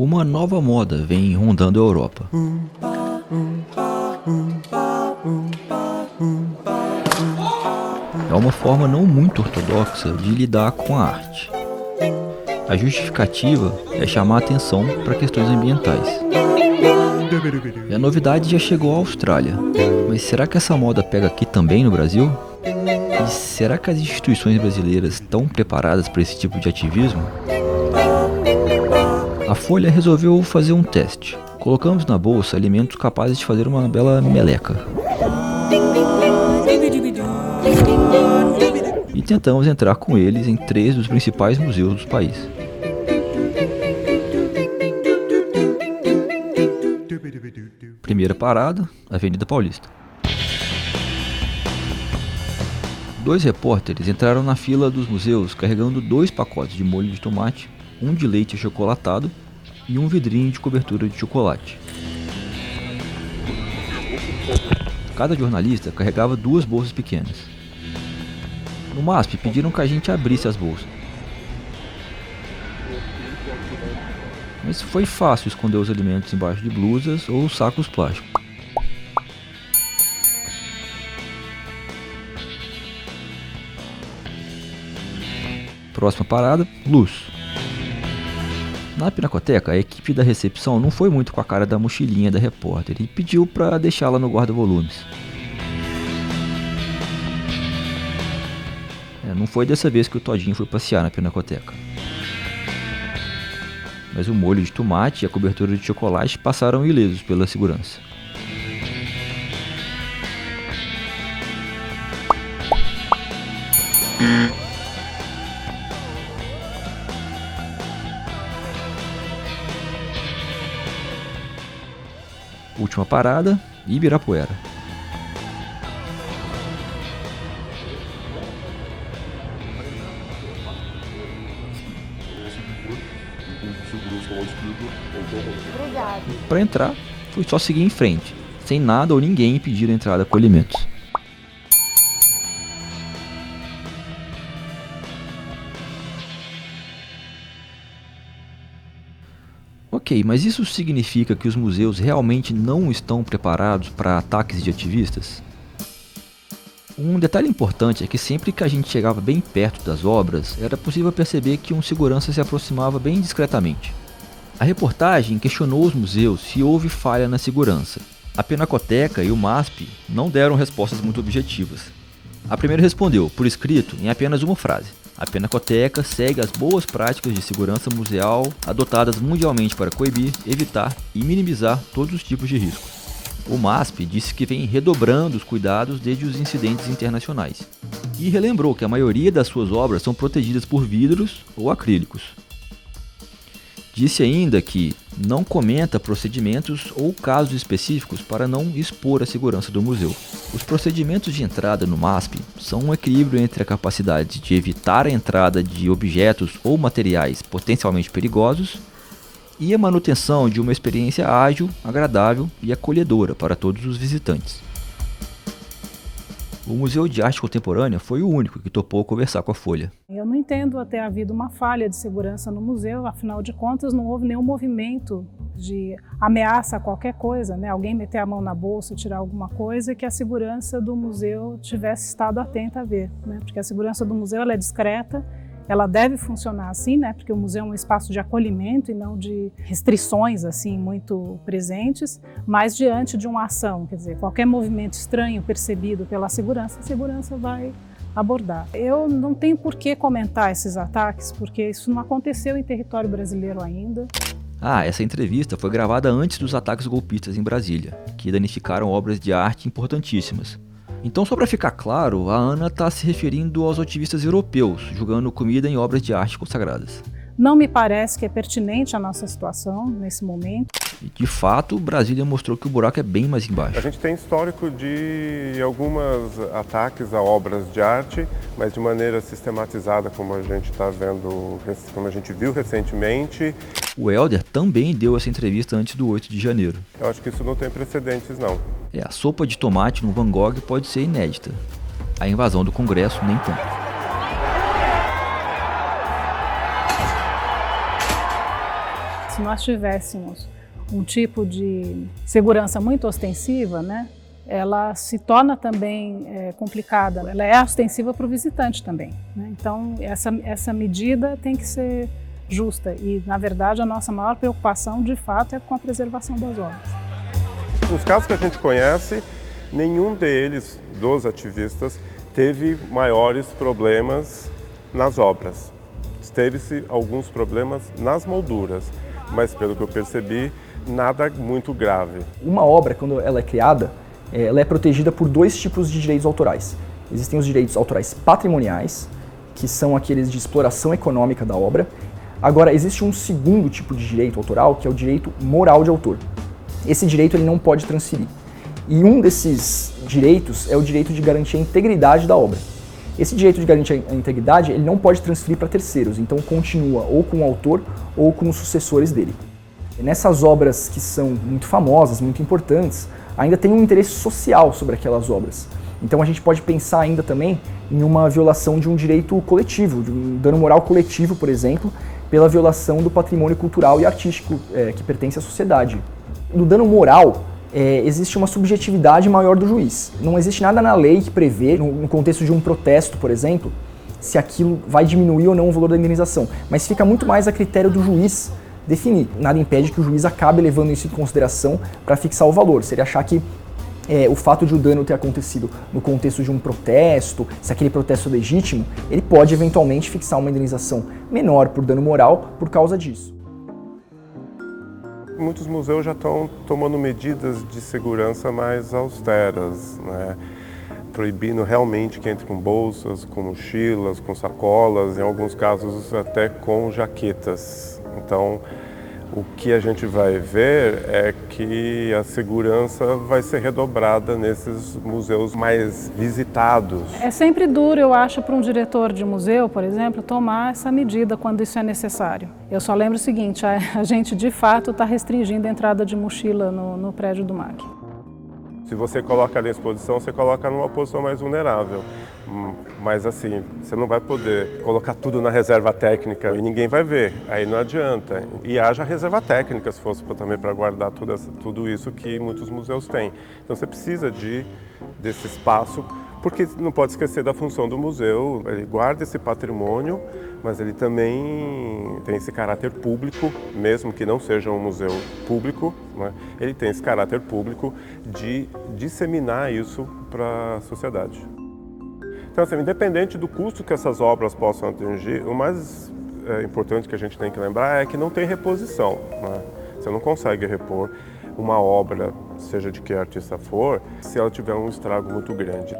Uma nova moda vem rondando a Europa. É uma forma não muito ortodoxa de lidar com a arte. A justificativa é chamar a atenção para questões ambientais. E a novidade já chegou à Austrália. Mas será que essa moda pega aqui também no Brasil? E será que as instituições brasileiras estão preparadas para esse tipo de ativismo? A Folha resolveu fazer um teste. Colocamos na bolsa alimentos capazes de fazer uma bela meleca. E tentamos entrar com eles em 3 dos principais museus do país. Primeira parada, Avenida Paulista. 2 repórteres entraram na fila dos museus carregando 2 pacotes de molho de tomate, um de leite achocolatado e um vidrinho de cobertura de chocolate. Cada jornalista carregava 2 bolsas pequenas. No MASP pediram que a gente abrisse as bolsas. Mas foi fácil esconder os alimentos embaixo de blusas ou sacos plásticos. Próxima parada, luz. Na Pinacoteca, a equipe da recepção não foi muito com a cara da mochilinha da repórter e pediu para deixá-la no guarda-volumes. Não foi dessa vez que o Todinho foi passear na Pinacoteca. Mas o molho de tomate e a cobertura de chocolate passaram ilesos pela segurança. Última parada, Ibirapuera. Para entrar, foi só seguir em frente, sem nada ou ninguém impedir a entrada com alimentos. Ok, mas isso significa que os museus realmente não estão preparados para ataques de ativistas? Um detalhe importante é que sempre que a gente chegava bem perto das obras, era possível perceber que um segurança se aproximava bem discretamente. A reportagem questionou os museus se houve falha na segurança. A Pinacoteca e o MASP não deram respostas muito objetivas. A primeira respondeu, por escrito, em apenas uma frase. A Pinacoteca segue as boas práticas de segurança museal adotadas mundialmente para coibir, evitar e minimizar todos os tipos de riscos. O MASP disse que vem redobrando os cuidados desde os incidentes internacionais. E relembrou que a maioria das suas obras são protegidas por vidros ou acrílicos. Disse ainda que não comenta procedimentos ou casos específicos para não expor a segurança do museu. Os procedimentos de entrada no MASP são um equilíbrio entre a capacidade de evitar a entrada de objetos ou materiais potencialmente perigosos e a manutenção de uma experiência ágil, agradável e acolhedora para todos os visitantes. O Museu de Arte Contemporânea foi o único que topou conversar com a Folha. Eu não entendo ter havido uma falha de segurança no museu, afinal de contas não houve nenhum movimento de ameaça a qualquer coisa, né? Alguém meter a mão na bolsa, tirar alguma coisa, que a segurança do museu tivesse estado atenta a ver, né? Porque a segurança do museu ela é discreta, ela deve funcionar assim, né? Porque o museu é um espaço de acolhimento e não de restrições assim muito presentes, mas diante de uma ação, quer dizer, qualquer movimento estranho percebido pela segurança, a segurança vai abordar. Eu não tenho por que comentar esses ataques, porque isso não aconteceu em território brasileiro ainda. Essa entrevista foi gravada antes dos ataques golpistas em Brasília, que danificaram obras de arte importantíssimas. Então, só para ficar claro, a Ana está se referindo aos ativistas europeus, julgando comida em obras de arte consagradas. Não me parece que é pertinente a nossa situação nesse momento. E, de fato, Brasília mostrou que o buraco é bem mais embaixo. A gente tem histórico de alguns ataques a obras de arte, mas de maneira sistematizada, como a gente está vendo, como a gente viu recentemente. O Helder também deu essa entrevista antes do 8 de janeiro. Eu acho que isso não tem precedentes, não. A sopa de tomate no Van Gogh pode ser inédita. A invasão do Congresso nem tanto. se nós tivéssemos um tipo de segurança muito ostensiva, né, ela se torna também complicada, ela é ostensiva para o visitante também, né? Então essa medida tem que ser justa e, na verdade, a nossa maior preocupação, de fato, é com a preservação das obras. Nos casos que a gente conhece, nenhum deles, dos ativistas, teve maiores problemas nas obras. Teve-se alguns problemas nas molduras, mas, pelo que eu percebi, nada muito grave. Uma obra, quando ela é criada, ela é protegida por dois tipos de direitos autorais. Existem os direitos autorais patrimoniais, que são aqueles de exploração econômica da obra. Agora, existe um segundo tipo de direito autoral, que é o direito moral de autor. Esse direito ele não pode transferir. E um desses direitos é o direito de garantir a integridade da obra. Esse direito de garantir a integridade ele não pode transferir para terceiros, então continua ou com o autor ou com os sucessores dele. Nessas obras que são muito famosas, muito importantes, ainda tem um interesse social sobre aquelas obras. Então a gente pode pensar ainda também em uma violação de um direito coletivo, de um dano moral coletivo, por exemplo, pela violação do patrimônio cultural e artístico que pertence à sociedade. No dano moral, existe uma subjetividade maior do juiz. Não existe nada na lei que prevê, no contexto de um protesto, por exemplo, se aquilo vai diminuir ou não o valor da indenização. Mas fica muito mais a critério do juiz definir. Nada impede que o juiz acabe levando isso em consideração para fixar o valor. Se ele achar que o fato de o dano ter acontecido no contexto de um protesto, se aquele protesto é legítimo, ele pode eventualmente fixar uma indenização menor por dano moral por causa disso. Muitos museus já estão tomando medidas de segurança mais austeras, né? Proibindo realmente que entre com bolsas, com mochilas, com sacolas, em alguns casos até com jaquetas. Então, o que a gente vai ver é que a segurança vai ser redobrada nesses museus mais visitados. É sempre duro, eu acho, para um diretor de museu, por exemplo, tomar essa medida quando isso é necessário. Eu só lembro o seguinte, a gente de fato está restringindo a entrada de mochila no prédio do MAC. Se você coloca ali a exposição, você coloca numa posição mais vulnerável. Mas assim, você não vai poder colocar tudo na reserva técnica e ninguém vai ver, aí não adianta. E haja reserva técnica, se fosse também para guardar tudo isso que muitos museus têm. Então você precisa desse espaço, porque não pode esquecer da função do museu. Ele guarda esse patrimônio, mas ele também tem esse caráter público, mesmo que não seja um museu público, né? Ele tem esse caráter público de disseminar isso para a sociedade. Então, assim, independente do custo que essas obras possam atingir, o mais importante que a gente tem que lembrar é que não tem reposição, né? Você não consegue repor uma obra, seja de que artista for, se ela tiver um estrago muito grande.